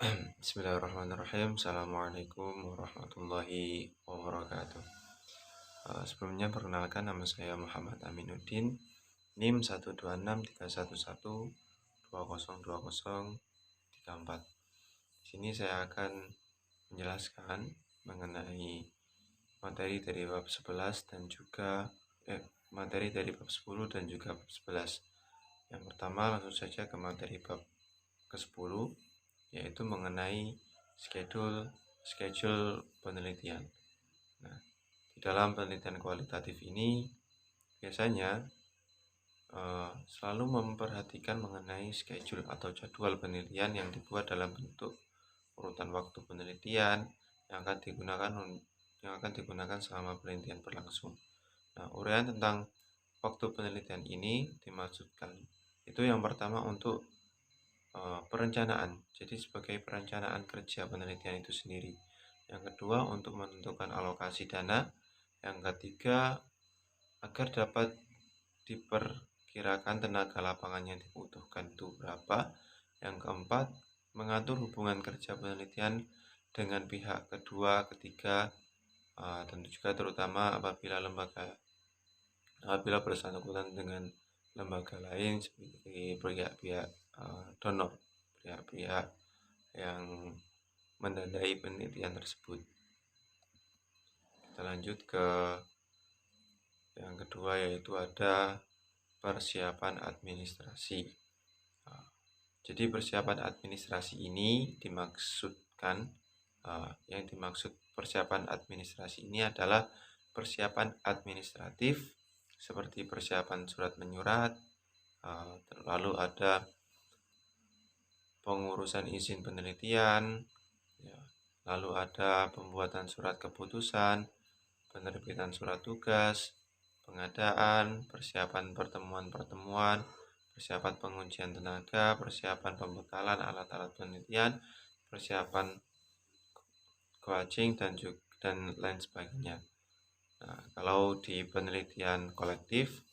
Bismillahirrahmanirrahim. Assalamualaikum warahmatullahi wabarakatuh. Sebelumnya perkenalkan, nama saya Muhammad Aminuddin, NIM 12631202034. Di sini saya akan menjelaskan mengenai materi dari bab 11 dan juga materi dari bab 10 dan juga bab 11. Yang pertama, langsung saja ke materi bab ke-10, yaitu mengenai schedule penelitian. Nah, di dalam penelitian kualitatif ini biasanya selalu memperhatikan mengenai schedule atau jadwal penelitian yang dibuat dalam bentuk urutan waktu penelitian yang akan digunakan selama penelitian berlangsung. Nah, uraian tentang waktu penelitian ini dimaksudkan itu yang pertama untuk perencanaan, jadi sebagai perencanaan kerja penelitian itu sendiri. Yang kedua, untuk menentukan alokasi dana. Yang ketiga, agar dapat diperkirakan tenaga lapangan yang dibutuhkan itu berapa. Yang keempat, mengatur hubungan kerja penelitian dengan pihak kedua, ketiga, tentu juga terutama apabila bersangkutan dengan lembaga lain seperti pihak-pihak donor, pihak-pihak yang mendanai penelitian tersebut. Kita lanjut ke yang kedua, yaitu ada persiapan administrasi. Jadi persiapan administrasi ini yang dimaksud persiapan administrasi ini adalah persiapan administratif seperti persiapan surat menyurat, lalu ada pengurusan izin penelitian, lalu ada pembuatan surat keputusan, penerbitan surat tugas, pengadaan, persiapan pertemuan-pertemuan, persiapan pengujian tenaga, persiapan pembekalan alat-alat penelitian, persiapan coaching dan lain sebagainya. Nah, kalau di penelitian kolektif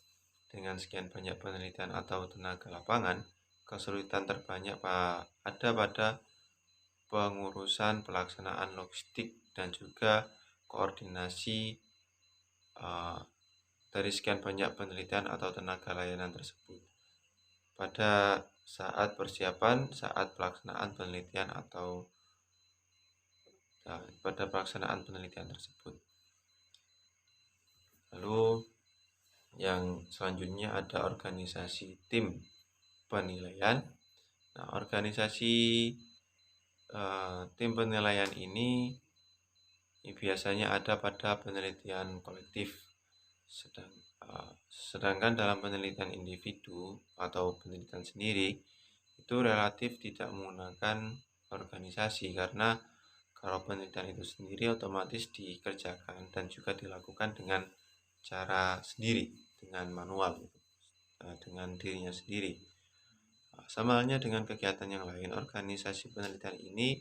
dengan sekian banyak penelitian atau tenaga lapangan, kesulitan terbanyak ada pada pengurusan pelaksanaan logistik dan juga koordinasi dari sekian banyak penelitian atau tenaga layanan tersebut pada saat persiapan, saat pelaksanaan penelitian atau pada pelaksanaan penelitian tersebut. Lalu yang selanjutnya ada organisasi tim penilaian. Nah, organisasi tim penilaian ini biasanya ada pada penelitian kolektif. Sedangkan dalam penelitian individu atau penelitian sendiri itu relatif tidak menggunakan organisasi, karena kalau penelitian itu sendiri otomatis dikerjakan dan juga dilakukan dengan cara sendiri, dengan manual, dengan dirinya sendiri. Sama halnya dengan kegiatan yang lain, organisasi penelitian ini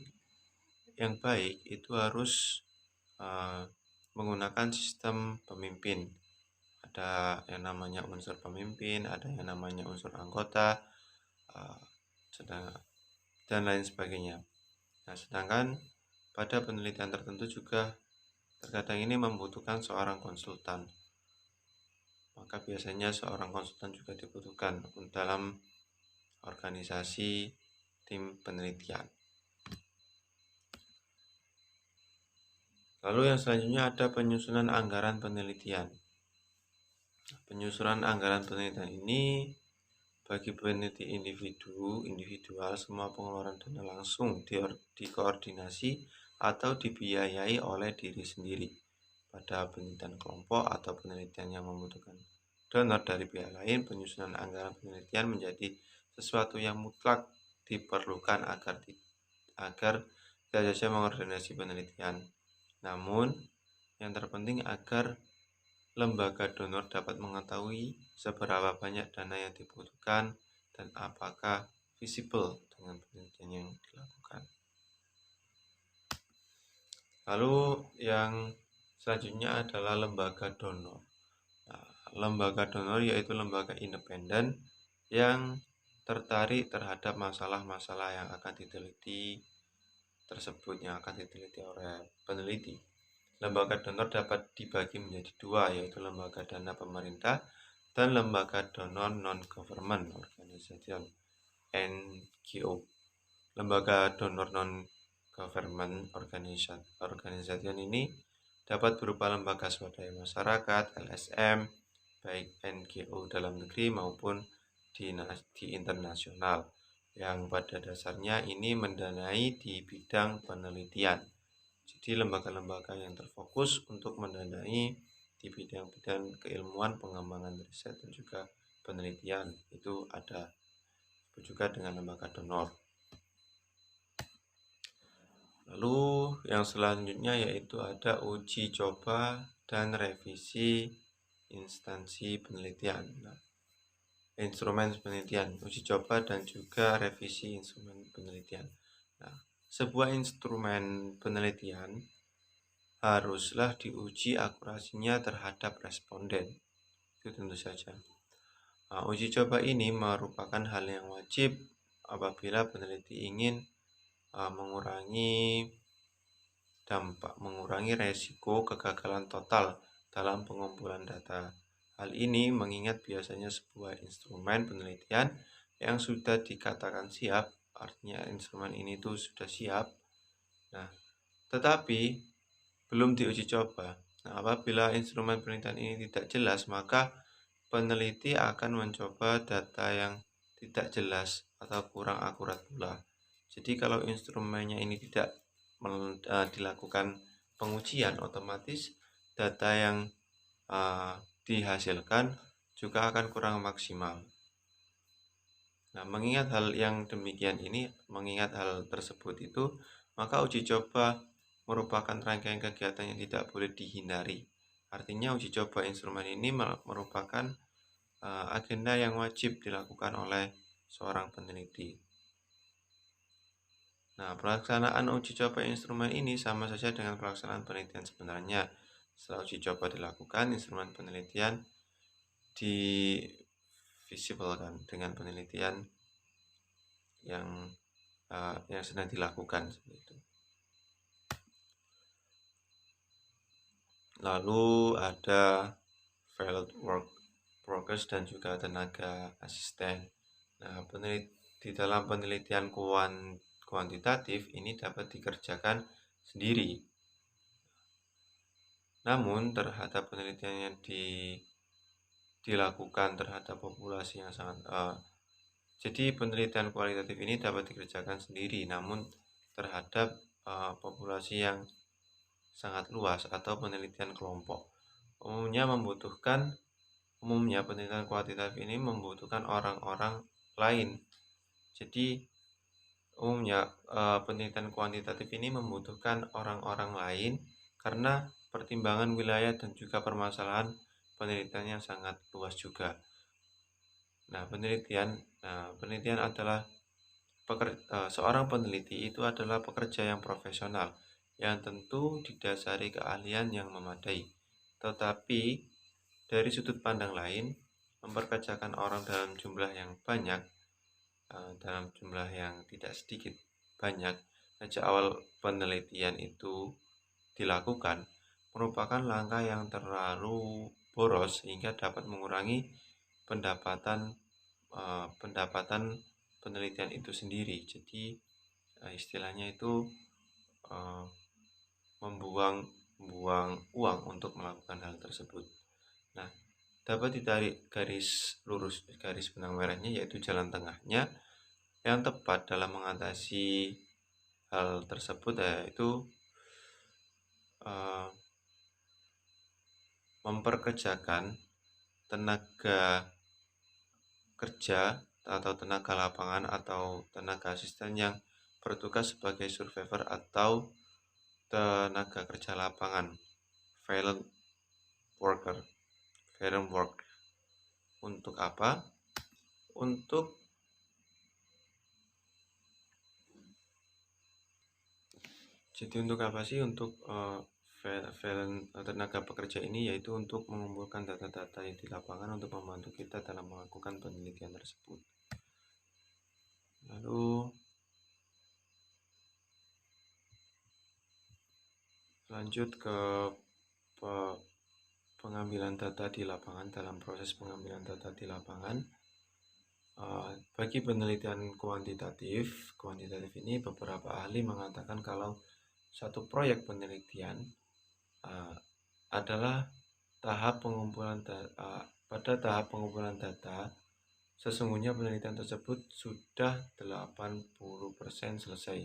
yang baik itu harus menggunakan sistem pemimpin. Ada yang namanya unsur pemimpin, ada yang namanya unsur anggota, dan lain sebagainya. Nah, sedangkan pada penelitian tertentu juga terkadang ini membutuhkan seorang konsultan. Maka biasanya seorang konsultan juga dibutuhkan dalam organisasi tim penelitian. Lalu yang selanjutnya ada penyusunan anggaran penelitian. Penyusunan anggaran penelitian ini bagi peneliti individual, semua pengeluaran dana langsung dikoordinasi atau dibiayai oleh diri sendiri. Pada penelitian kelompok atau penelitian yang membutuhkan donor dari pihak lain, penyusunan anggaran penelitian menjadi sesuatu yang mutlak diperlukan agar tidak saja mengordinasi penelitian, namun yang terpenting agar lembaga donor dapat mengetahui seberapa banyak dana yang dibutuhkan dan apakah visible dengan penelitian yang dilakukan. Lalu yang selanjutnya adalah lembaga donor. Nah, lembaga donor yaitu lembaga independen yang tertarik terhadap masalah-masalah yang akan diteliti tersebut yang akan diteliti oleh peneliti. Lembaga donor dapat dibagi menjadi dua, yaitu lembaga dana pemerintah dan lembaga donor non-government organization (NGO). Lembaga donor non-government organization ini dapat berupa lembaga swadaya masyarakat (LSM), baik NGO dalam negeri maupun di internasional, yang pada dasarnya ini mendanai di bidang penelitian. Jadi lembaga-lembaga yang terfokus untuk mendanai di bidang-bidang keilmuan, pengembangan riset, dan juga penelitian itu ada. Juga dengan lembaga donor. Lalu yang selanjutnya yaitu ada uji coba dan revisi instansi penelitian. Instrumen penelitian, uji coba dan juga revisi instrumen penelitian. Sebuah instrumen penelitian haruslah diuji akurasinya terhadap responden. Itu tentu saja. Uji coba ini merupakan hal yang wajib apabila peneliti ingin mengurangi resiko kegagalan total dalam pengumpulan data. Hal ini mengingat biasanya sebuah instrumen penelitian yang sudah dikatakan siap, artinya instrumen ini tuh sudah siap. Tetapi belum diuji coba. Apabila instrumen penelitian ini tidak jelas, maka peneliti akan mencoba data yang tidak jelas atau kurang akurat pula. Jadi kalau instrumennya ini tidak dilakukan pengujian, otomatis data yang dihasilkan juga akan kurang maksimal. Mengingat hal tersebut itu, maka uji coba merupakan rangkaian kegiatan yang tidak boleh dihindari. Artinya uji coba instrumen ini merupakan agenda yang wajib dilakukan oleh seorang peneliti. Pelaksanaan uji coba instrumen ini sama saja dengan pelaksanaan penelitian sebenarnya. Setelah uji coba dilakukan, instrumen penelitian divisibilkan dengan penelitian yang sedang dilakukan seperti itu. Lalu ada field work progress dan juga tenaga asisten. Di dalam penelitian kuantitatif ini dapat dikerjakan sendiri. Namun terhadap penelitian yang dilakukan terhadap populasi yang sangat jadi penelitian kualitatif ini dapat dikerjakan sendiri, namun terhadap populasi yang sangat luas atau penelitian kelompok. Umumnya penelitian kuantitatif ini membutuhkan orang-orang lain. Jadi umumnya penelitian kuantitatif ini membutuhkan orang-orang lain karena pertimbangan wilayah dan juga permasalahan penelitiannya sangat luas juga. Penelitian adalah seorang peneliti itu adalah pekerja yang profesional yang tentu didasari keahlian yang memadai. Tetapi dari sudut pandang lain, memperkerjakan orang dalam jumlah yang banyak, dalam jumlah yang tidak sedikit banyak sejak awal penelitian itu dilakukan merupakan langkah yang terlalu boros sehingga dapat mengurangi pendapatan penelitian itu sendiri. Jadi istilahnya itu membuang uang untuk melakukan hal tersebut. Dapat ditarik garis benang merahnya, yaitu jalan tengahnya yang tepat dalam mengatasi hal tersebut, yaitu memperkerjakan tenaga kerja atau tenaga lapangan atau tenaga asisten yang bertugas sebagai survivor atau tenaga kerja lapangan field work. Untuk apa? Untuk apa sih untuk tenaga pekerja ini? Yaitu untuk mengumpulkan data-data yang di lapangan untuk membantu kita dalam melakukan penelitian tersebut. Lalu Lanjut ke pengambilan data di lapangan. Dalam proses pengambilan data di lapangan, bagi penelitian kuantitatif ini beberapa ahli mengatakan kalau satu proyek penelitian adalah pada tahap pengumpulan data. Sesungguhnya penelitian tersebut sudah 80% selesai.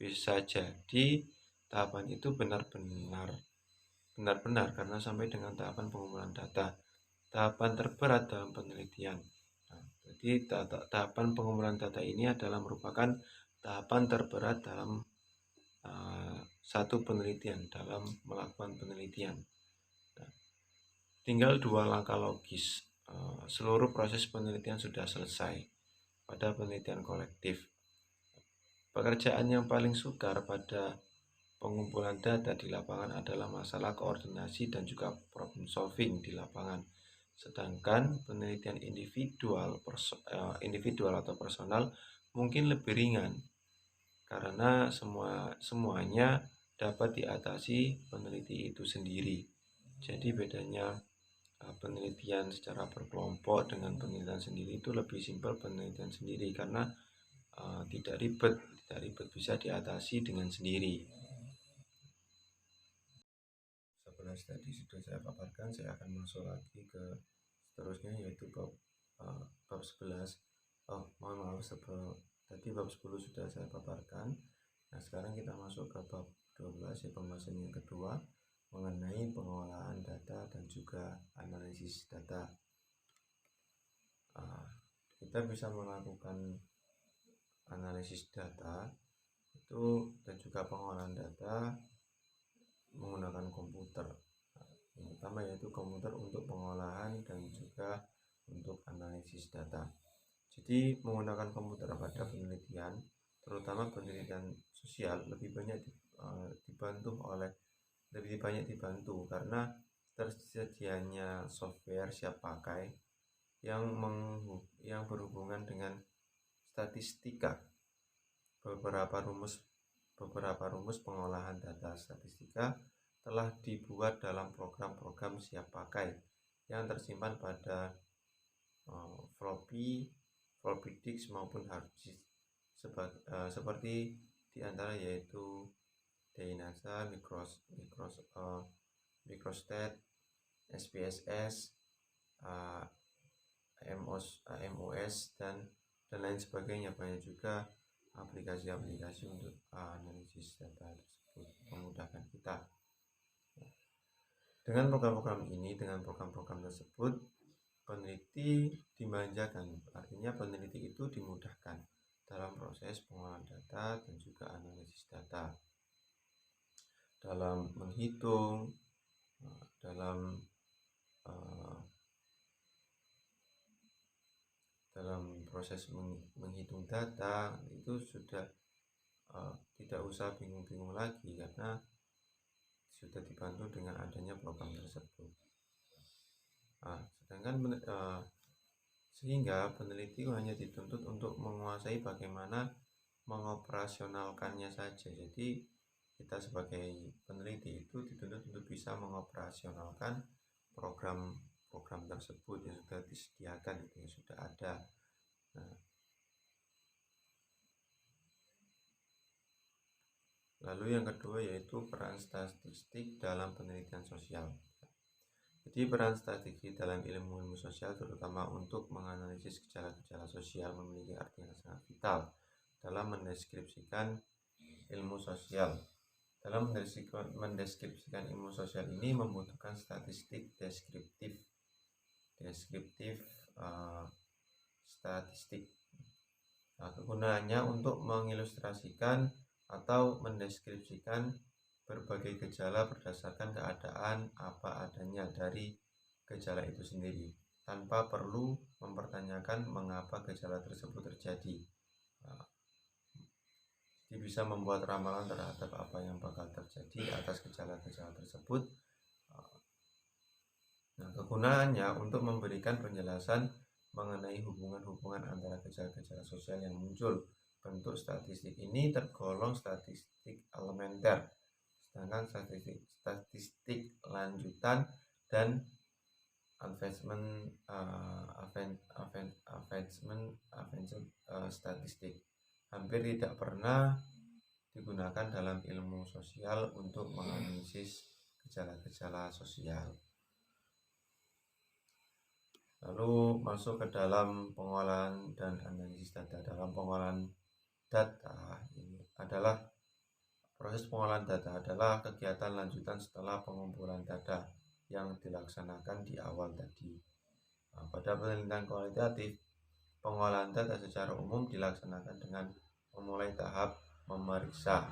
Bisa jadi tahapan itu benar-benar karena sampai dengan tahapan pengumpulan data. Tahapan terberat dalam penelitian. Jadi tahapan pengumpulan data ini adalah merupakan tahapan terberat dalam satu penelitian, dalam melakukan penelitian. Tinggal 2 langkah logis. Seluruh proses penelitian sudah selesai pada penelitian kolektif. Pekerjaan yang paling sukar pada pengumpulan data di lapangan adalah masalah koordinasi dan juga problem solving di lapangan. Sedangkan penelitian individual atau personal mungkin lebih ringan karena semuanya dapat diatasi peneliti itu sendiri. Jadi bedanya penelitian secara berkelompok dengan penelitian sendiri itu lebih simpel penelitian sendiri karena tidak ribet bisa diatasi dengan sendiri. 11 tadi sudah saya paparkan, saya akan masuk lagi ke seterusnya yaitu bab 11. Tadi bab 10 sudah saya paparkan. Nah, sekarang kita masuk ke bab 12 ya, pembahasan yang kedua mengenai pengolahan data dan juga analisis data. Kita bisa melakukan analisis data itu dan juga pengolahan data menggunakan komputer. Yang pertama yaitu komputer untuk pengolahan dan juga untuk analisis data. Jadi menggunakan komputer pada penelitian, terutama penelitian sosial, lebih banyak dibantu karena tersedianya software siap pakai yang berhubungan dengan statistika. Beberapa rumus pengolahan data statistika telah dibuat dalam program-program siap pakai yang tersimpan pada floppy disk maupun hard disk seperti diantara yaitu DNASA, Microstat, SPSS, MOS dan lain sebagainya. Banyak juga aplikasi-aplikasi untuk analisis data tersebut memudahkan kita. Dengan program-program tersebut peneliti dimanjakan, artinya peneliti itu dimudahkan dalam proses pengolahan data dan juga analisis data, dalam menghitung, dalam proses menghitung data itu sudah tidak usah bingung-bingung lagi karena sudah dibantu dengan adanya program tersebut. Sehingga peneliti hanya dituntut untuk menguasai bagaimana mengoperasionalkannya saja. Jadi kita sebagai peneliti itu dituntut untuk bisa mengoperasionalkan program tersebut yang sudah disediakan, yang sudah ada. Lalu yang kedua yaitu peran statistik dalam penelitian sosial. Jadi peran statistik dalam ilmu sosial terutama untuk menganalisis gejala-gejala sosial memiliki arti yang sangat vital dalam mendeskripsikan ilmu sosial. Dalam mendeskripsikan ilmu sosial ini membutuhkan statistik deskriptif statistik. Kegunaannya untuk mengilustrasikan atau mendeskripsikan berbagai gejala berdasarkan keadaan apa adanya dari gejala itu sendiri, tanpa perlu mempertanyakan mengapa gejala tersebut terjadi. Jadi bisa membuat ramalan terhadap apa yang bakal terjadi atas gejala-gejala tersebut. Kegunaannya untuk memberikan penjelasan mengenai hubungan-hubungan antara gejala-gejala sosial yang muncul. Bentuk statistik ini tergolong statistik elementer. sedangkan statistik lanjutan dan advanced statistik hampir tidak pernah digunakan dalam ilmu sosial untuk menganalisis gejala-gejala sosial. Lalu masuk ke dalam pengolahan dan analisis data. Dalam pengolahan data ini adalah proses pengolahan data adalah kegiatan lanjutan setelah pengumpulan data yang dilaksanakan di awal tadi. Pada penelitian kualitatif, pengolahan data secara umum dilaksanakan dengan memulai tahap memeriksa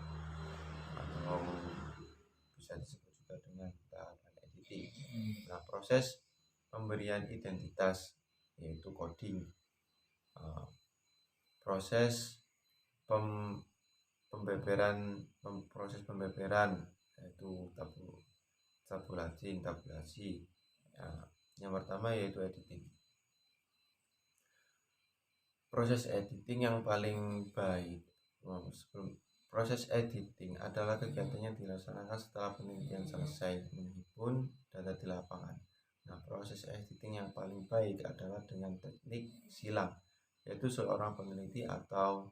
atau bisa disebut juga dengan tahapan editing. Nah, proses pemberian identitas yaitu coding, proses pembeberan yaitu tabulasi. Yang pertama yaitu editing. Proses editing yang paling baik proses editing adalah kegiatan yang dilaksanakan setelah penelitian selesai menghimpun data di lapangan. Nah, proses editing yang paling baik adalah dengan teknik silang, yaitu seorang peneliti atau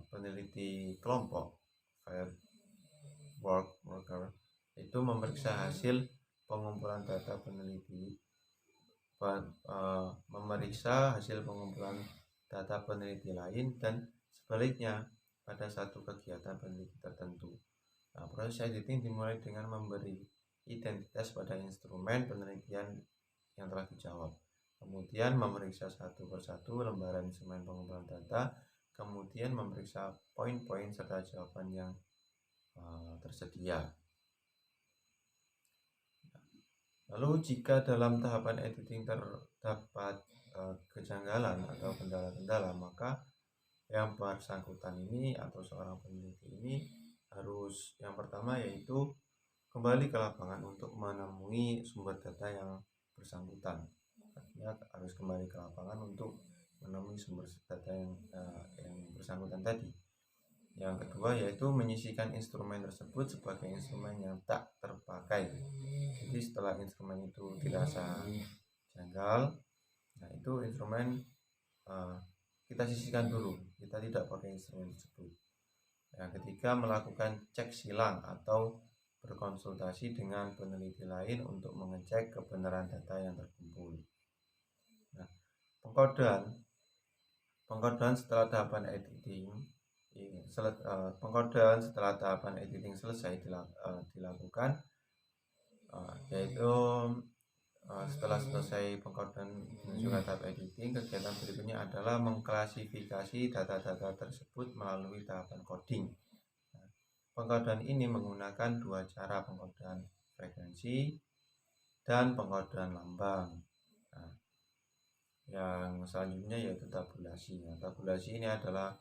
peneliti kelompok field worker itu memeriksa hasil pengumpulan data peneliti, memeriksa hasil pengumpulan data peneliti lain dan sebaliknya pada satu kegiatan peneliti tertentu. Nah, proses editing dimulai dengan memberi identitas pada instrumen penelitian yang telah dijawab, kemudian memeriksa satu persatu lembaran instrumen pengumpulan data, kemudian memeriksa poin-poin serta jawaban yang tersedia. Lalu jika dalam tahapan editing terdapat kejanggalan atau kendala-kendala, maka yang bersangkutan ini atau seorang peneliti ini harus yang pertama yaitu kembali ke lapangan untuk menemui sumber data yang bersangkutan. Artinya harus kembali ke lapangan untuk menemui sumber data yang bersangkutan tadi. Yang kedua yaitu menyisihkan instrumen tersebut sebagai instrumen yang tak terpakai. Jadi setelah instrumen itu dirasa janggal, nah itu instrumen kita sisihkan dulu, kita tidak pakai instrumen tersebut. Yang ketiga, melakukan cek silang atau berkonsultasi dengan peneliti lain untuk mengecek kebenaran data yang terkumpul. Nah, pengkodean setelah tahapan editing selesai dilakukan, yaitu setelah selesai pengkodean dan juga tahap editing, kegiatan berikutnya adalah mengklasifikasi data-data tersebut melalui tahapan coding. Pengkodean ini menggunakan dua cara, pengkodean frekuensi dan pengkodean lambang. Nah, yang selanjutnya yaitu tabulasi. Nah, tabulasi ini adalah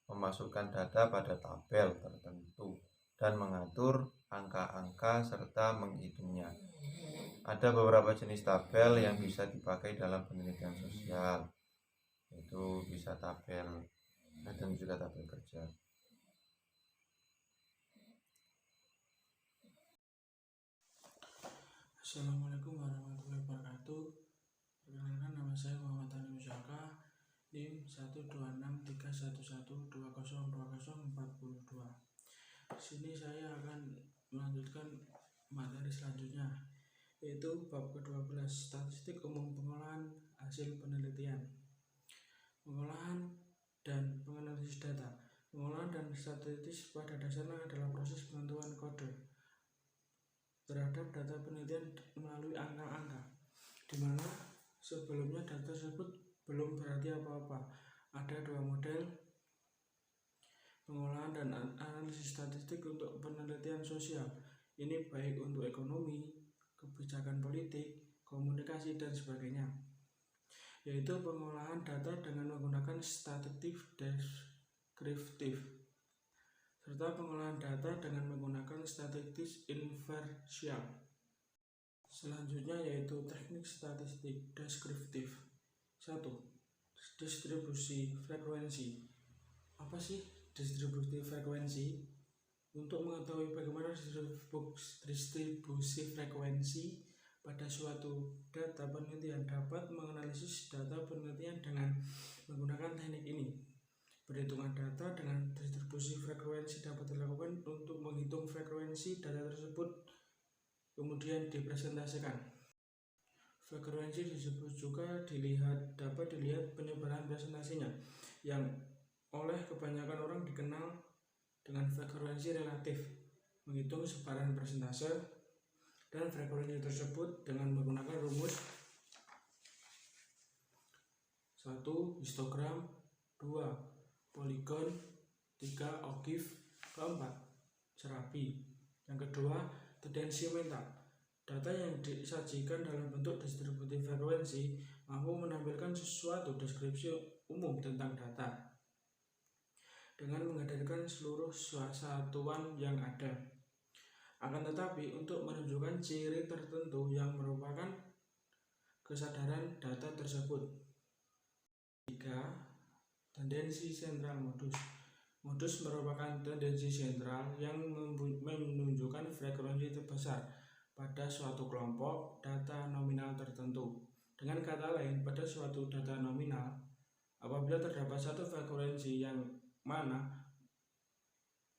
memasukkan data pada tabel tertentu dan mengatur angka-angka serta menghitungnya. Ada beberapa jenis tabel yang bisa dipakai dalam penelitian sosial, yaitu bisa tabel dan juga tabel kerja. Assalamualaikum warahmatullahi wabarakatuh. Perkenalkan, nama saya Muhammad Tani Musaka, NIM 1263112020042. Di sini saya akan melanjutkan materi selanjutnya, yaitu bab ke-12, statistik umum pengolahan hasil penelitian. Pengolahan dan penganalisis data. Pengolahan dan statistik pada dasarnya adalah proses penentuan kode terhadap data penelitian melalui angka-angka, di mana sebelumnya data tersebut belum berarti apa-apa. Ada dua model pengolahan dan analisis statistik untuk penelitian sosial. Ini baik untuk ekonomi, kebijakan politik, komunikasi, dan sebagainya, yaitu pengolahan data dengan menggunakan statistik deskriptif, serta pengolahan data dengan menggunakan statistik inversial. Selanjutnya yaitu teknik statistik deskriptif. 1. Distribusi frekuensi. Apa sih distribusi frekuensi? Untuk mengetahui bagaimana distribusi frekuensi pada suatu data penelitian dapat menganalisis data penelitian dengan menggunakan teknik ini. Perhitungan data dengan distribusi frekuensi dapat dilakukan untuk menghitung frekuensi data tersebut kemudian dipresentasikan. Frekuensi disebut juga dapat dilihat penyebaran presentasinya, yang oleh kebanyakan orang dikenal dengan frekuensi relatif. Menghitung sebaran persentase dan frekuensi tersebut dengan menggunakan rumus 1. Histogram, 2. Poligon, 3. Ogive, 4. Serapi. Yang kedua, tendensi mental. Data yang disajikan dalam bentuk distribusi frekuensi mampu menampilkan suatu deskripsi umum tentang data dengan menghadirkan seluruh satuan yang ada. Akan tetapi, untuk menunjukkan ciri tertentu yang merupakan kesadaran data tersebut. 3. Tendensi sentral modus. Modus merupakan tendensi sentral yang menunjukkan frekuensi terbesar pada suatu kelompok data nominal tertentu. Dengan kata lain, pada suatu data nominal, apabila terdapat satu frekuensi yang mana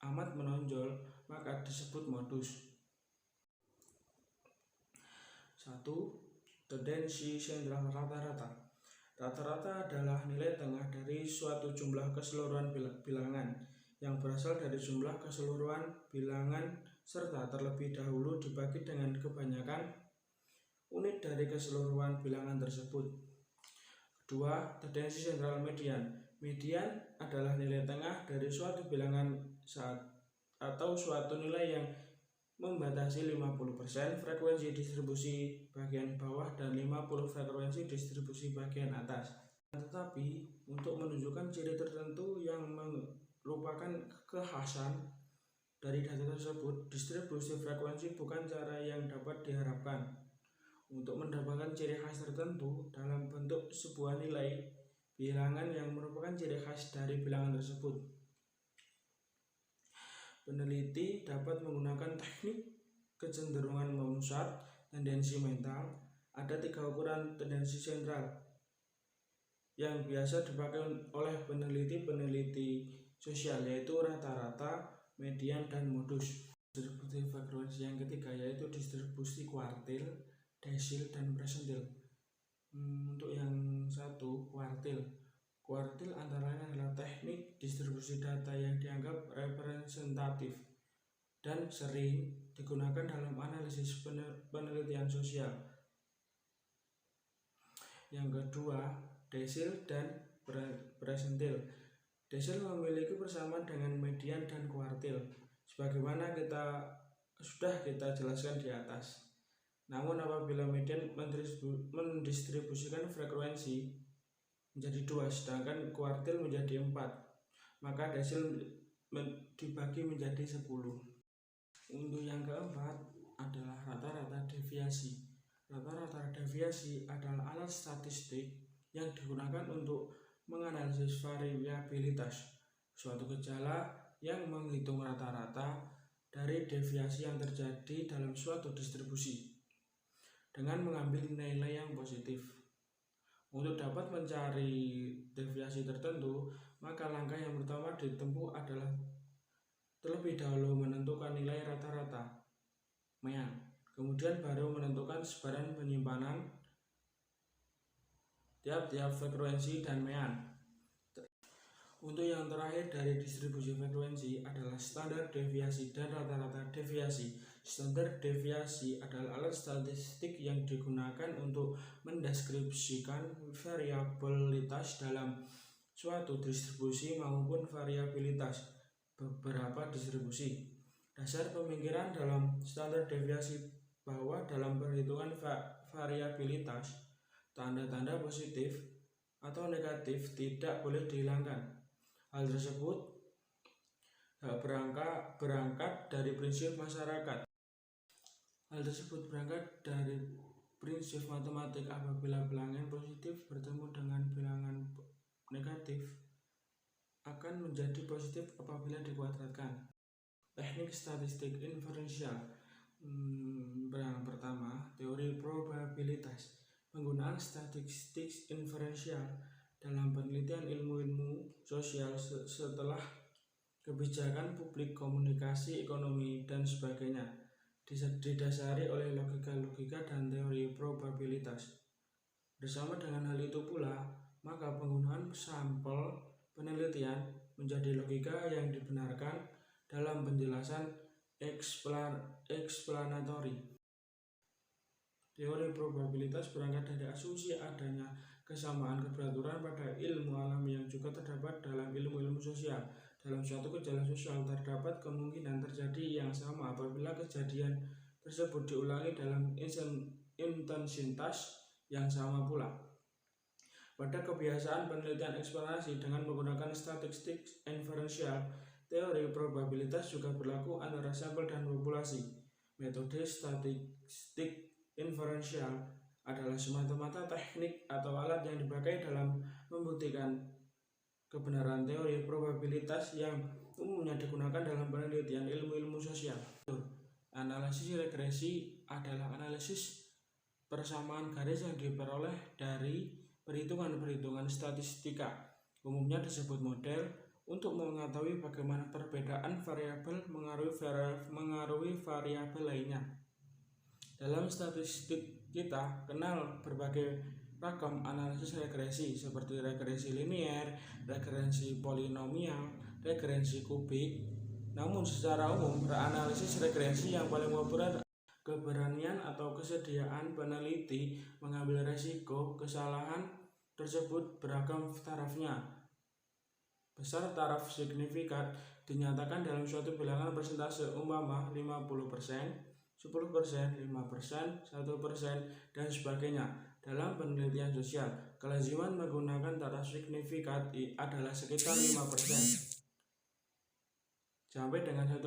amat menonjol, maka disebut modus. 1. Tendensi sentral rata-rata. Rata-rata adalah nilai tengah dari suatu jumlah keseluruhan bilangan yang berasal dari jumlah keseluruhan bilangan serta terlebih dahulu dibagi dengan kebanyakan unit dari keseluruhan bilangan tersebut. Kedua, tendensi sentral median. Median adalah nilai tengah dari suatu bilangan atau suatu nilai yang membatasi 50% frekuensi distribusi bagian bawah dan 50 frekuensi distribusi bagian atas. Tetapi, untuk menunjukkan ciri tertentu yang merupakan kekhasan dari data tersebut, distribusi frekuensi bukan cara yang dapat diharapkan. Untuk mendapatkan ciri khas tertentu dalam bentuk sebuah nilai bilangan yang merupakan ciri khas dari bilangan tersebut, peneliti dapat menggunakan teknik kecenderungan memusat, tendensi mental. Ada 3 ukuran tendensi sentral yang biasa dipakai oleh peneliti-peneliti sosial, yaitu rata-rata, median, dan modus. Distribusi frekuensi yang ketiga yaitu distribusi kuartil, desil, dan persentil. Untuk yang satu, kuartil. Kuartil antara lain adalah teknik distribusi data yang dianggap representatif dan sering digunakan dalam analisis penelitian sosial. Yang kedua, desil dan persentil. Desil memiliki persamaan dengan median dan kuartil, sebagaimana sudah kita jelaskan di atas. Namun apabila median mendistribusikan frekuensi menjadi 2, sedangkan kuartil menjadi 4, maka desil dibagi menjadi 10. Untuk yang keempat adalah rata-rata deviasi. Rata-rata deviasi adalah alat statistik yang digunakan untuk menganalisis variabilitas suatu gejala yang menghitung rata-rata dari deviasi yang terjadi dalam suatu distribusi dengan mengambil nilai yang positif. Untuk dapat mencari deviasi tertentu, maka langkah yang pertama ditempuh adalah terlebih dahulu menentukan nilai rata-rata mean, kemudian baru menentukan sebaran penyimpanan tiap-tiap frekuensi dan mean. Untuk yang terakhir dari distribusi frekuensi adalah standar deviasi dan rata-rata deviasi. Standar deviasi adalah alat statistik yang digunakan untuk mendeskripsikan variabilitas dalam suatu distribusi maupun variabilitas beberapa distribusi. Dasar pemikiran dalam standar deviasi bahwa dalam perhitungan variabilitas, tanda-tanda positif atau negatif tidak boleh dihilangkan. Hal tersebut berangkat dari prinsip masyarakat. Hal tersebut berangkat dari prinsip matematik. Apabila bilangan positif bertemu dengan bilangan negatif, akan menjadi positif apabila dikuadratkan. Teknik statistik inferensial. Yang pertama, teori probabilitas. Penggunaan statistik inferensial dalam penelitian ilmu-ilmu sosial setelah kebijakan publik, komunikasi, ekonomi, dan sebagainya didasari oleh logika-logika dan teori probabilitas. Bersama dengan hal itu pula, maka penggunaan sampel penelitian menjadi logika yang dibenarkan dalam penjelasan eksplanatori. Teori probabilitas berangkat dari asumsi adanya kesamaan keberaturan pada ilmu alam yang juga terdapat dalam ilmu-ilmu sosial. Dalam suatu kejadian sosial terdapat kemungkinan terjadi yang sama apabila kejadian tersebut diulangi dalam intensitas yang sama pula. Pada kebiasaan penelitian eksplanasi dengan menggunakan statistik inferensial, teori probabilitas juga berlaku antara sampel dan populasi. Metode statistik inferensial adalah semata-mata teknik atau alat yang dipakai dalam membuktikan kebenaran teori probabilitas yang umumnya digunakan dalam penelitian ilmu-ilmu sosial. Analisis regresi adalah analisis persamaan garis yang diperoleh dari perhitungan-perhitungan statistika. Umumnya disebut model untuk mengetahui bagaimana perbedaan variabel mengaruhi variabel lainnya. Dalam statistik kita kenal berbagai ragam analisis regresi seperti regresi linier, regresi polinomial, regresi kubik. Namun secara umum, analisis regresi yang paling populer keberanian atau kesediaan peneliti mengambil resiko kesalahan tersebut beragam tarafnya. Besar taraf signifikan dinyatakan dalam suatu bilangan persentase, umpama 50%, 10%, 5%, 1%, dan sebagainya. Dalam penelitian sosial, kelaziman menggunakan taraf signifikan adalah sekitar 5% sampai dengan 1%.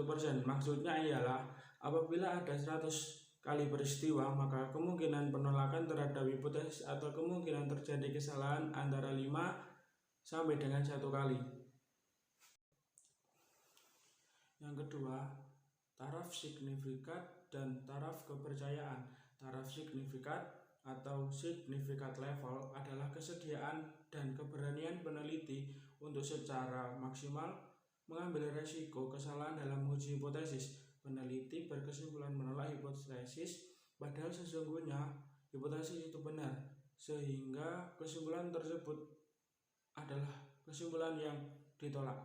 Maksudnya ialah apabila ada 100 kali peristiwa, maka kemungkinan penolakan terhadap hipotesis atau kemungkinan terjadi kesalahan antara 5 sampai dengan 1 kali. Yang kedua, taraf signifikat dan taraf kepercayaan. Taraf signifikat atau significant level adalah kesediaan dan keberanian peneliti untuk secara maksimal mengambil resiko kesalahan dalam menguji hipotesis. Peneliti berkesimpulan menolak hipotesis padahal sesungguhnya hipotesis itu benar, sehingga kesimpulan tersebut adalah kesimpulan yang ditolak.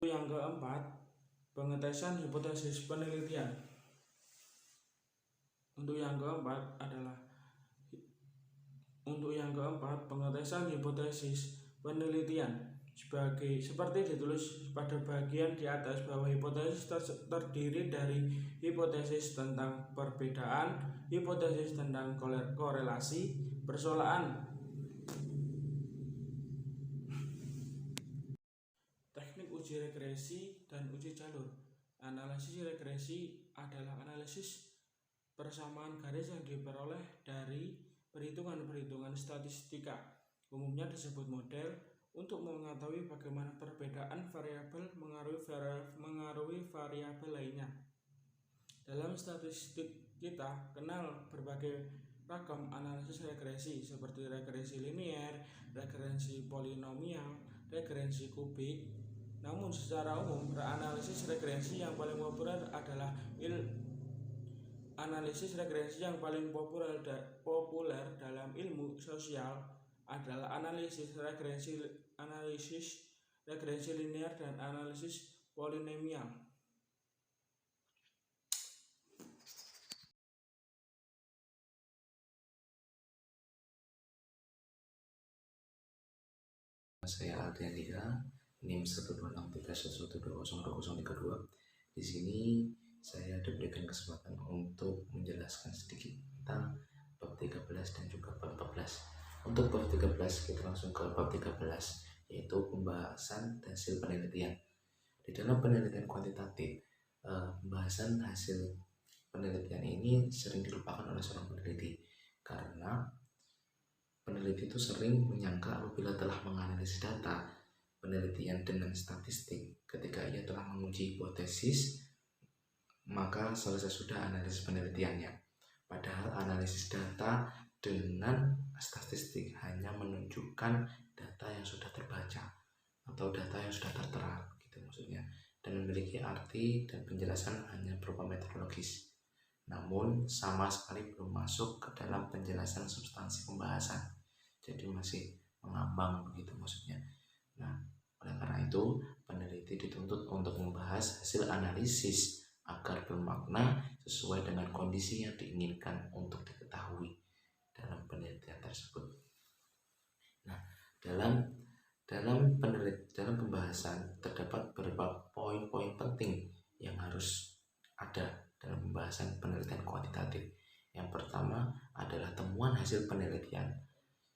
Yang keempat, pengetesan hipotesis penelitian. Untuk yang keempat, pengetesan hipotesis penelitian seperti ditulis pada bagian di atas bahwa hipotesis terdiri dari hipotesis tentang perbedaan, hipotesis tentang korelasi, persoalan, teknik uji regresi, dan uji jalur. Analisis regresi adalah analisis persamaan garis yang diperoleh dari perhitungan-perhitungan statistika. Umumnya disebut model untuk mengetahui bagaimana perbedaan variabel mengaruhi variabel lainnya. Dalam statistik kita kenal berbagai ragam analisis regresi seperti regresi linier, regresi polinomial, regresi kubik. Namun secara umum, analisis regresi yang paling populer adalah analisis regresi yang paling populer dalam ilmu sosial adalah analisis regresi linier dan analisis polinomial. Saya Aldiandika, NIM 1261311202032. Di sini saya diberikan kesempatan untuk menjelaskan sedikit tentang bab 13 dan juga bab 14. Untuk bab 13 kita langsung ke bab 13, yaitu pembahasan hasil penelitian. Di dalam penelitian kuantitatif, pembahasan hasil penelitian ini sering dilupakan oleh seorang peneliti karena peneliti itu sering menyangka apabila telah menganalisis data penelitian dengan statistik, ketika ketika ia telah menguji hipotesis, maka selesai sudah analisis penelitiannya. Padahal analisis data dengan statistik hanya menunjukkan data yang sudah terbaca atau data yang sudah tertera gitu maksudnya, dan memiliki arti dan penjelasan hanya berupa metodologis, namun sama sekali belum masuk ke dalam penjelasan substansi pembahasan, jadi masih mengambang begitu maksudnya. Nah, oleh karena itu peneliti dituntut untuk membahas hasil analisis agar bermakna sesuai dengan kondisi yang diinginkan untuk diketahui dalam penelitian tersebut. Nah, dalam pembahasan terdapat beberapa poin-poin penting yang harus ada dalam pembahasan penelitian kuantitatif. Yang pertama adalah temuan hasil penelitian.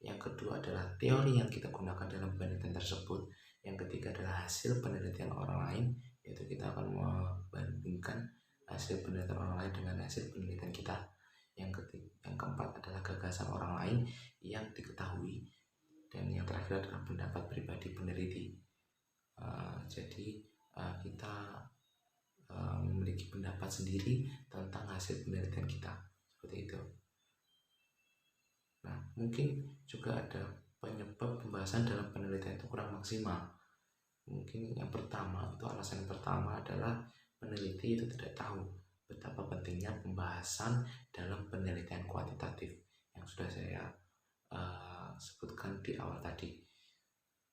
Yang kedua adalah teori yang kita gunakan dalam penelitian tersebut. Yang ketiga adalah hasil penelitian orang lain, yaitu kita akan membandingkan hasil penelitian orang lain dengan hasil penelitian kita. Yang keempat adalah gagasan orang lain yang diketahui. Dan yang terakhir adalah pendapat pribadi peneliti. Jadi kita memiliki pendapat sendiri tentang hasil penelitian kita, seperti itu. Nah, mungkin juga ada penyebab pembahasan dalam penelitian itu kurang maksimal. Mungkin yang pertama, itu alasan yang pertama adalah peneliti itu tidak tahu betapa pentingnya pembahasan dalam penelitian kuantitatif yang sudah saya sebutkan di awal tadi.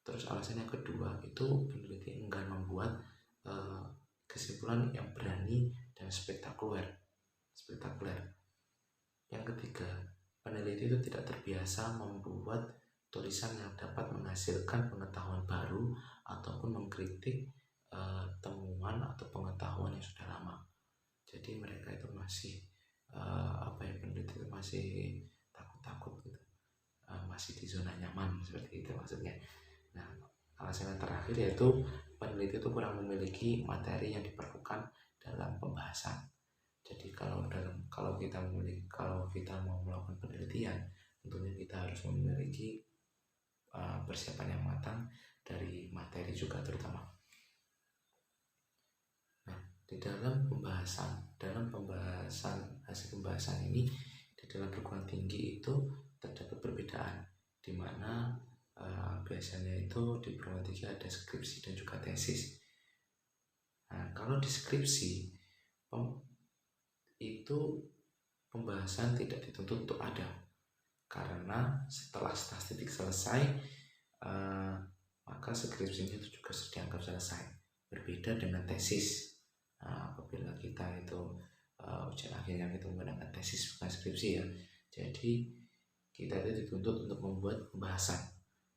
Terus alasan yang kedua itu peneliti enggan membuat kesimpulan yang berani dan spektakuler. Yang ketiga, peneliti itu tidak terbiasa membuat tulisan yang dapat menghasilkan pengetahuan baru ataupun mengkritik temuan atau pengetahuan yang sudah lama. Jadi mereka itu masih peneliti itu masih takut gitu, masih di zona nyaman, seperti itu maksudnya. Nah, alasan yang terakhir yaitu peneliti itu kurang memiliki materi yang diperlukan dalam pembahasan. Jadi kalau kita mau melakukan penelitian, tentunya kita harus memiliki persiapan yang matang dari materi juga terutama. Nah, di dalam pembahasan hasil pembahasan ini di dalam perguruan tinggi itu terdapat perbedaan, di mana biasanya itu di perguruan tinggi ada skripsi dan juga tesis. Nah, kalau di skripsi itu pembahasan tidak dituntut untuk ada, karena setelah statistik selesai maka skripsinya itu juga sudah dianggap selesai. Berbeda dengan tesis. Apabila kita itu ujian akhirnya kita menggunakan tesis bukan skripsi ya, jadi kita itu dituntut untuk membuat pembahasan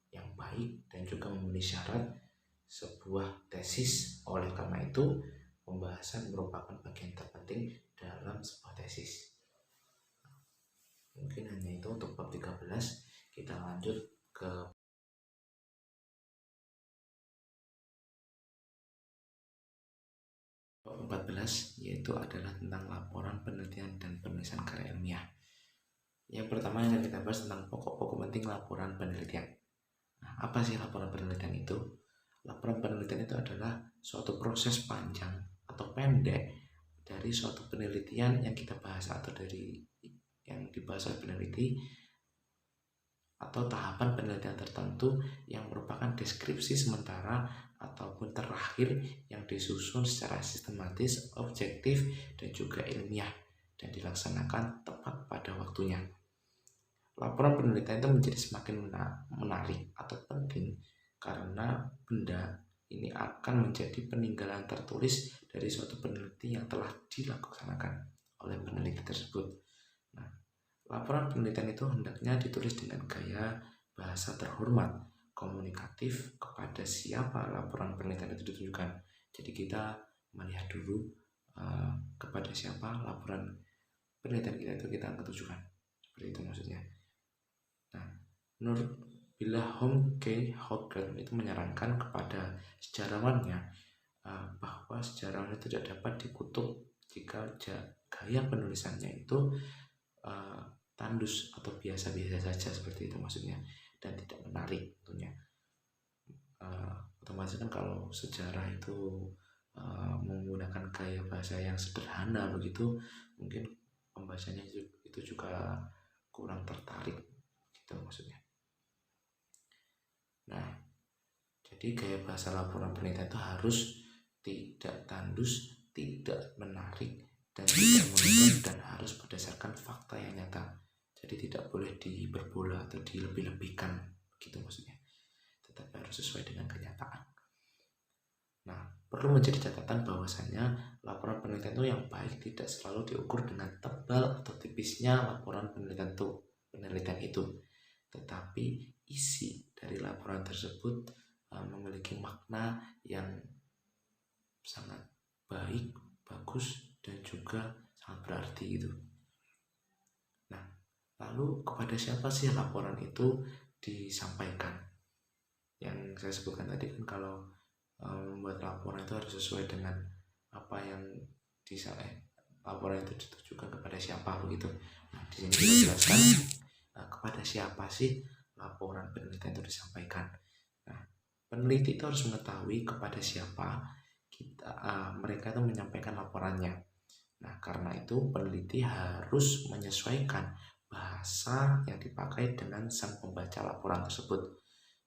yang baik dan juga memenuhi syarat sebuah tesis. Oleh karena itu pembahasan merupakan bagian terpenting dalam sebuah tesis. Mungkin hanya itu untuk bab 13. Kita lanjut ke bab 14, yaitu adalah tentang laporan penelitian dan penulisan karya ilmiah. Yang pertama yang kita bahas tentang pokok-pokok penting laporan penelitian. Nah, apa sih laporan penelitian itu? Laporan penelitian itu adalah suatu proses panjang atau pendek dari suatu penelitian yang kita bahas atau dari yang dibahas oleh peneliti, atau tahapan penelitian tertentu yang merupakan deskripsi sementara ataupun terakhir yang disusun secara sistematis, objektif, dan juga ilmiah dan dilaksanakan tepat pada waktunya. Laporan penelitian itu menjadi semakin menarik atau penting karena benda ini akan menjadi peninggalan tertulis dari suatu peneliti yang telah dilaksanakan oleh peneliti tersebut. Nah, laporan penelitian itu hendaknya ditulis dengan gaya bahasa terhormat, komunikatif kepada siapa laporan penelitian itu ditujukan. Jadi kita melihat dulu kepada siapa laporan penelitian kita itu kita tujukan. Seperti itu maksudnya. Nah, menurut Wilhelm K. Hogan itu menyarankan kepada sejarawannya bahwa sejarawan itu tidak dapat dikutuk jika gaya penulisannya itu tandus atau biasa-biasa saja, seperti itu maksudnya, dan tidak menarik tentunya. Otomatis kan kalau sejarah itu menggunakan gaya bahasa yang sederhana begitu, mungkin pembacanya itu juga kurang tertarik gitu maksudnya. Nah, jadi gaya bahasa laporan penelitian itu harus tidak tandus, tidak menarik, dan tidak monoton, dan harus berdasarkan fakta yang nyata. Jadi tidak boleh diperbola atau dilebih-lebihkan gitu maksudnya, tetapi harus sesuai dengan kenyataan. Nah, perlu menjadi catatan bahwasanya laporan penelitian itu yang baik tidak selalu diukur dengan tebal atau tipisnya laporan penelitian itu, tetapi isi dari laporan tersebut memiliki makna yang sangat baik, bagus, dan juga sangat berarti gitu. Nah, lalu kepada siapa sih laporan itu disampaikan? Yang saya sebutkan tadi kan kalau membuat laporan itu harus sesuai dengan apa yang laporan itu ditujukan kepada siapa begitu. Nah, di sini kita jelaskan kepada siapa sih laporan penelitian itu disampaikan. Nah, peneliti itu harus mengetahui kepada siapa mereka itu menyampaikan laporannya. Nah, karena itu peneliti harus menyesuaikan bahasa yang dipakai dengan sang pembaca laporan tersebut.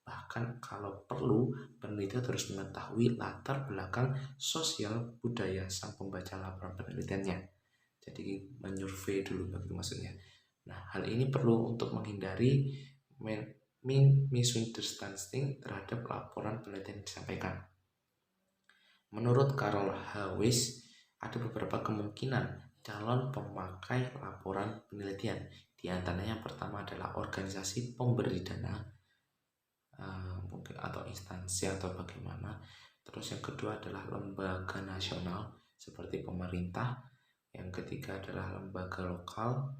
Bahkan kalau perlu, peneliti harus mengetahui latar belakang sosial budaya sang pembaca laporan penelitiannya. Jadi menyurvei dulu begitu maksudnya. Nah, hal ini perlu untuk menghindari misunderstanding terhadap laporan penelitian yang disampaikan. Menurut Karl H. Weiss, ada beberapa kemungkinan calon pemakai laporan penelitian. Di antaranya yang pertama adalah organisasi pemberi dana, mungkin atau instansi atau bagaimana. Terus yang kedua adalah lembaga nasional seperti pemerintah. Yang ketiga adalah lembaga lokal.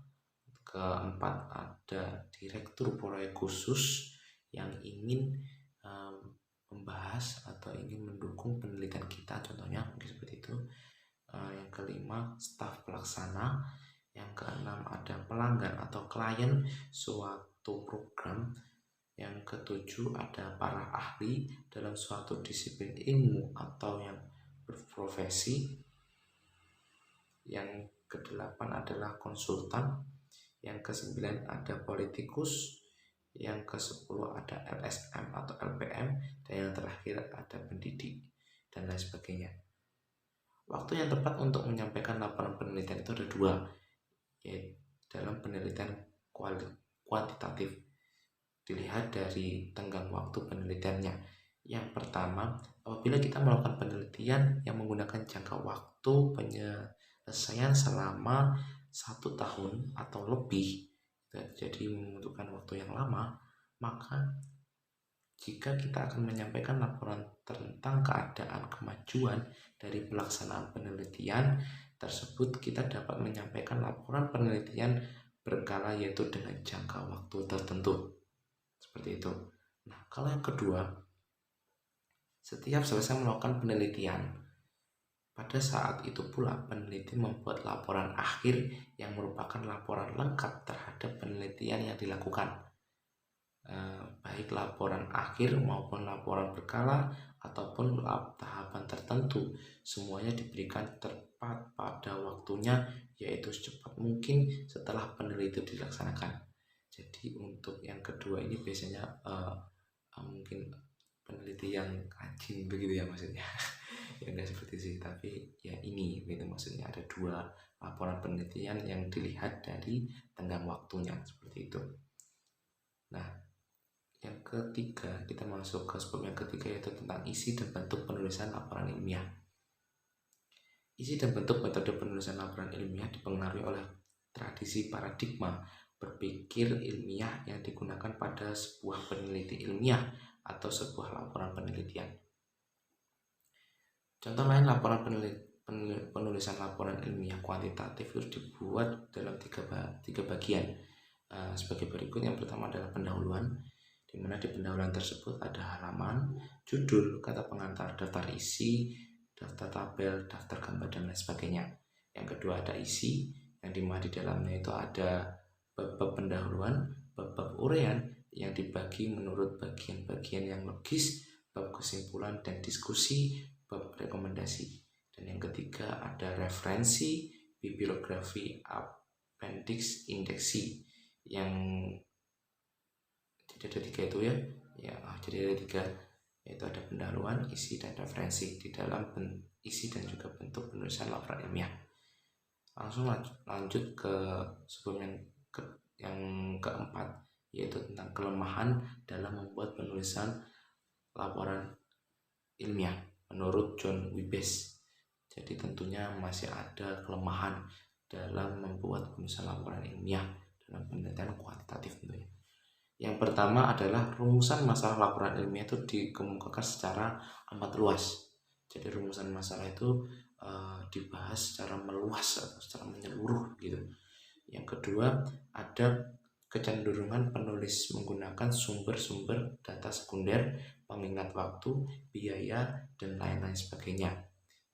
Keempat ada direktur proyek khusus yang ingin membahas atau ingin mendukung penelitian kita, contohnya mungkin seperti itu. Yang kelima staf pelaksana. Yang keenam ada pelanggan atau klien suatu program. Yang ketujuh ada para ahli dalam suatu disiplin ilmu atau yang berprofesi. Yang kedelapan adalah konsultan. Yang kesembilan ada politikus. Yang ke-10 ada LSM atau LPM, dan yang terakhir ada pendidik dan lain sebagainya. Waktu yang tepat untuk menyampaikan laporan penelitian itu ada dua, yaitu dalam penelitian kuantitatif dilihat dari tenggang waktu penelitiannya. Yang pertama, apabila kita melakukan penelitian yang menggunakan jangka waktu penyelesaian selama 1 tahun atau lebih, jadi membutuhkan waktu yang lama, maka jika kita akan menyampaikan laporan tentang keadaan kemajuan dari pelaksanaan penelitian tersebut, kita dapat menyampaikan laporan penelitian berkala, yaitu dengan jangka waktu tertentu seperti itu. Nah, kalau yang kedua, setiap selesai melakukan penelitian, pada saat itu pula peneliti membuat laporan akhir yang merupakan laporan lengkap terhadap penelitian yang dilakukan. Baik laporan akhir maupun laporan berkala ataupun tahapan tertentu, semuanya diberikan tepat pada waktunya, yaitu secepat mungkin setelah penelitian dilaksanakan. Jadi untuk yang kedua ini biasanya mungkin peneliti yang rajin begitu ya maksudnya. Ya enggak seperti sih, tapi ya ini gitu maksudnya, ada dua laporan penelitian yang dilihat dari tenggang waktunya seperti itu. Nah, yang ketiga kita masuk ke sebab yang ketiga, yaitu tentang isi dan bentuk penulisan laporan ilmiah. Isi dan bentuk metode penulisan laporan ilmiah dipengaruhi oleh tradisi paradigma berpikir ilmiah yang digunakan pada sebuah peneliti ilmiah atau sebuah laporan penelitian. Contoh lain, laporan penulisan laporan ilmiah kuantitatif itu dibuat dalam tiga bagian sebagai berikut. Yang pertama adalah pendahuluan, di mana di pendahuluan tersebut ada halaman, judul, kata pengantar, daftar isi, daftar tabel, daftar gambar, dan lain sebagainya. Yang kedua ada isi, yang dimana di dalamnya itu ada bab pendahuluan, bab uraian yang dibagi menurut bagian-bagian yang logis bab kesimpulan dan diskusi, bab rekomendasi. Dan yang ketiga ada referensi, bibliografi, appendix, indeksi. Yang jadi ada 3 itu ya. Jadi ada 3, yaitu ada pendahuluan, isi, dan referensi di dalam isi dan juga bentuk penulisan laporan ilmiah. Langsung lanjut ke sebelum yang keempat, yaitu tentang kelemahan dalam membuat penulisan laporan ilmiah menurut John Wybush. Jadi tentunya masih ada kelemahan dalam membuat penulisan laporan ilmiah dalam penelitian kuantitatif tentunya. Yang pertama adalah rumusan masalah laporan ilmiah itu dikemukakan secara amat luas. Jadi rumusan masalah itu dibahas secara meluas atau secara menyeluruh gitu. Yang kedua ada kecenderungan penulis menggunakan sumber-sumber data sekunder, pengingat waktu, biaya, dan lain-lain sebagainya.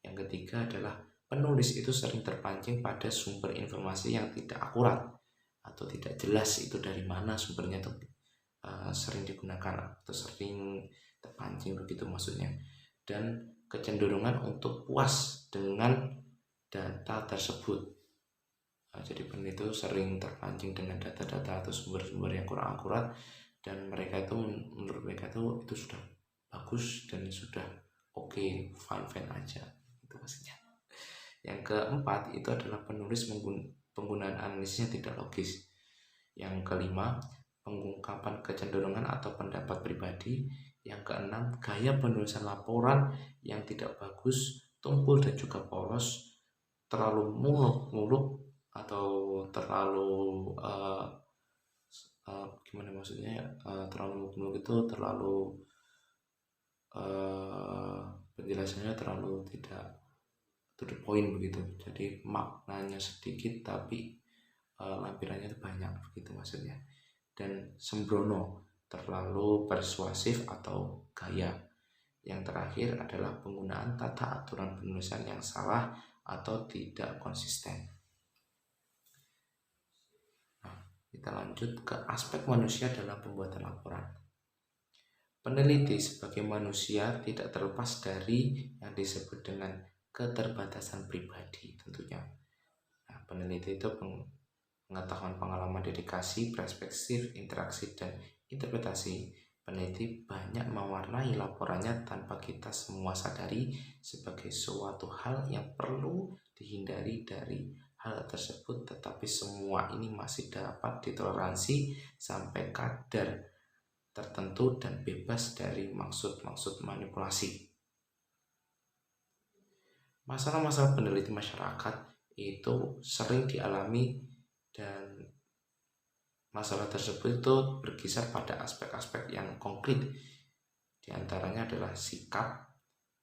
Yang ketiga adalah penulis itu sering terpancing pada sumber informasi yang tidak akurat atau tidak jelas itu dari mana sumbernya itu sering digunakan atau sering terpancing begitu maksudnya. Dan kecenderungan untuk puas dengan data tersebut. Jadi peneliti itu sering terpancing dengan data-data atau sumber-sumber yang kurang akurat, dan mereka itu menurut mereka itu sudah bagus dan sudah oke, fine aja itu maksudnya. Yang keempat itu adalah penulis penggunaan analisisnya tidak logis. Yang kelima, pengungkapan kecenderungan atau pendapat pribadi. Yang keenam, gaya penulisan laporan yang tidak bagus, tumpul dan juga polos, terlalu muluk-muluk atau terlalu gimana maksudnya terlalu muluk itu terlalu penjelasannya terlalu tidak to the point begitu. Jadi maknanya sedikit tapi lampirannya itu banyak begitu maksudnya. Dan sembrono, terlalu persuasif atau gaya. Yang terakhir adalah penggunaan tata aturan penulisan yang salah atau tidak konsisten. Kita lanjut ke aspek manusia dalam pembuatan laporan. Peneliti sebagai manusia tidak terlepas dari yang disebut dengan keterbatasan pribadi tentunya. Peneliti itu pengetahuan, pengalaman, dedikasi, perspektif, interaksi, dan interpretasi. Peneliti banyak mewarnai laporannya tanpa kita semua sadari sebagai suatu hal yang perlu dihindari dari hal tersebut, tetapi semua ini masih dapat ditoleransi sampai kadar tertentu dan bebas dari maksud-maksud manipulasi. Masalah-masalah peneliti masyarakat itu sering dialami, dan masalah tersebut itu berkisar pada aspek-aspek yang konkret. Di antaranya adalah sikap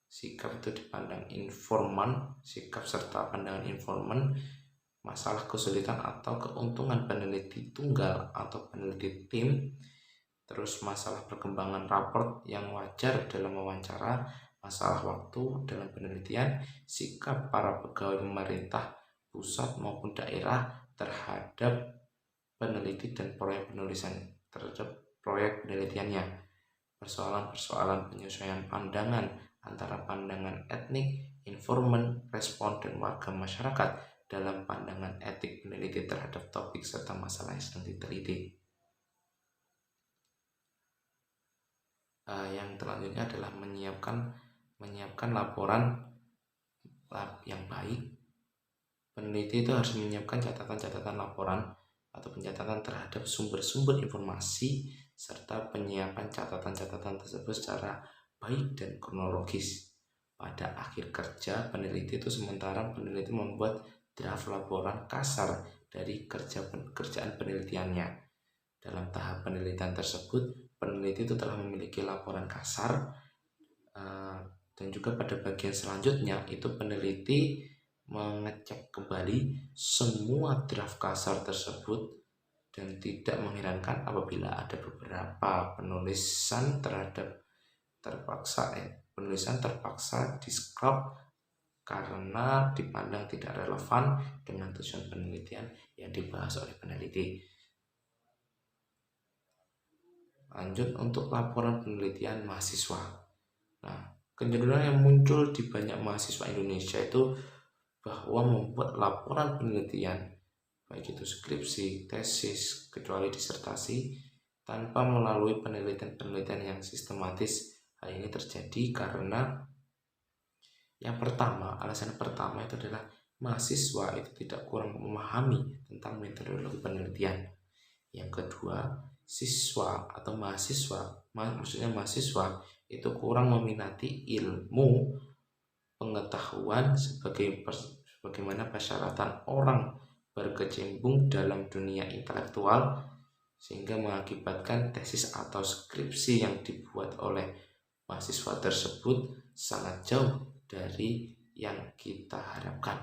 itu dipandang informan, sikap serta pandangan informan, masalah kesulitan atau keuntungan peneliti tunggal atau peneliti tim, terus masalah perkembangan raport yang wajar dalam wawancara, masalah waktu dalam penelitian, sikap para pegawai pemerintah pusat maupun daerah terhadap peneliti dan proyek penulisan terhadap proyek penelitiannya, persoalan-persoalan penyesuaian pandangan antara pandangan etnik, informan, respon, dan warga masyarakat dalam pandangan etik peneliti terhadap topik serta masalah yang sedang diteliti. Yang selanjutnya adalah menyiapkan laporan yang baik. Peneliti itu harus menyiapkan catatan-catatan laporan atau pencatatan terhadap sumber-sumber informasi serta penyiapan catatan-catatan tersebut secara baik dan kronologis. Pada akhir kerja peneliti itu sementara peneliti membuat draft laporan kasar dari kerjaan penelitiannya. Dalam tahap penelitian tersebut, peneliti itu telah memiliki laporan kasar, dan juga pada bagian selanjutnya itu peneliti mengecek kembali semua draft kasar tersebut, dan tidak mengherankan apabila ada beberapa penulisan terpaksa di-scrap karena dipandang tidak relevan dengan tujuan penelitian yang dibahas oleh peneliti. Lanjut untuk laporan penelitian mahasiswa. Nah, kecenderungan yang muncul di banyak mahasiswa Indonesia itu bahwa membuat laporan penelitian, baik itu skripsi, tesis, kecuali disertasi, tanpa melalui penelitian-penelitian yang sistematis. Hal ini terjadi karena alasan pertama itu adalah mahasiswa itu tidak kurang memahami tentang metodologi penelitian. Yang kedua, maksudnya mahasiswa itu kurang meminati ilmu pengetahuan sebagaimana persyaratan orang berkecimpung dalam dunia intelektual, sehingga mengakibatkan tesis atau skripsi yang dibuat oleh mahasiswa tersebut sangat jauh dari yang kita harapkan,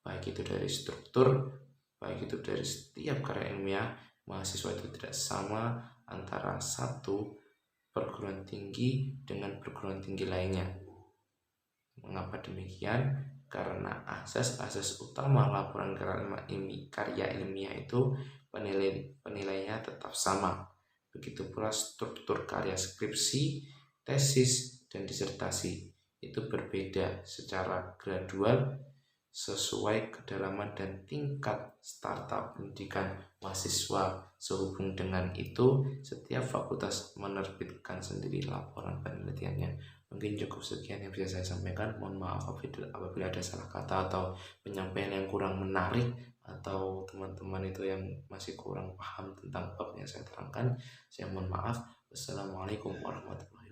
baik itu dari struktur, baik itu dari setiap karya ilmiah. Mahasiswa itu tidak sama antara satu perguruan tinggi dengan perguruan tinggi lainnya. Mengapa demikian? Karena asas utama laporan karya ilmiah itu penilaiannya tetap sama. Begitu pula struktur karya skripsi, tesis, dan disertasi itu berbeda secara gradual sesuai kedalaman dan tingkat startup pendidikan mahasiswa. Sehubung dengan itu, setiap fakultas menerbitkan sendiri laporan penelitiannya. Mungkin cukup sekian yang bisa saya sampaikan. Mohon maaf apabila ada salah kata atau penyampaian yang kurang menarik, atau teman-teman itu yang masih kurang paham tentang bab yang saya terangkan. Saya mohon maaf. Wassalamualaikum warahmatullahi wabarakatuh.